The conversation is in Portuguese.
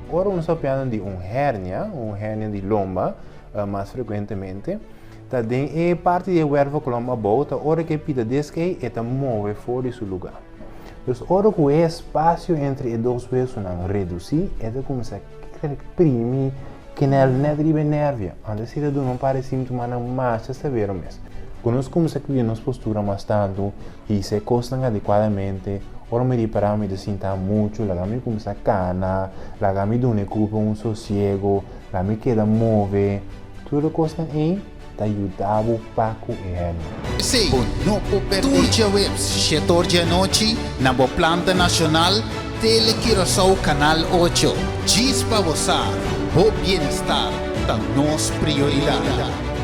Ora un sappiamo di un hernia di lomba, mais frequentemente, também é parte do verbo colomba bota, ora que pida desque e ta move fora do lugar. Então, ora que o espaço entre os dois huesos não reduzir, é de começar a imprimir que não é de nervia, antes se não parece sintoma não mais severo mesmo. Quando nós começamos a criar nossa postura mais tanto e se costam adequadamente, ora me riparamos de sentar muito, la gami começa a cana, la gami dá um sossego, la gami queda move, tudo costa aí te ajudava um pouco e hernia. Sim, não pode Turgia Webs, Chetorgia Noite, na Planta Nacional, Telequirosau Canal 8. Diz para você, o bem-estar da nossa prioridade.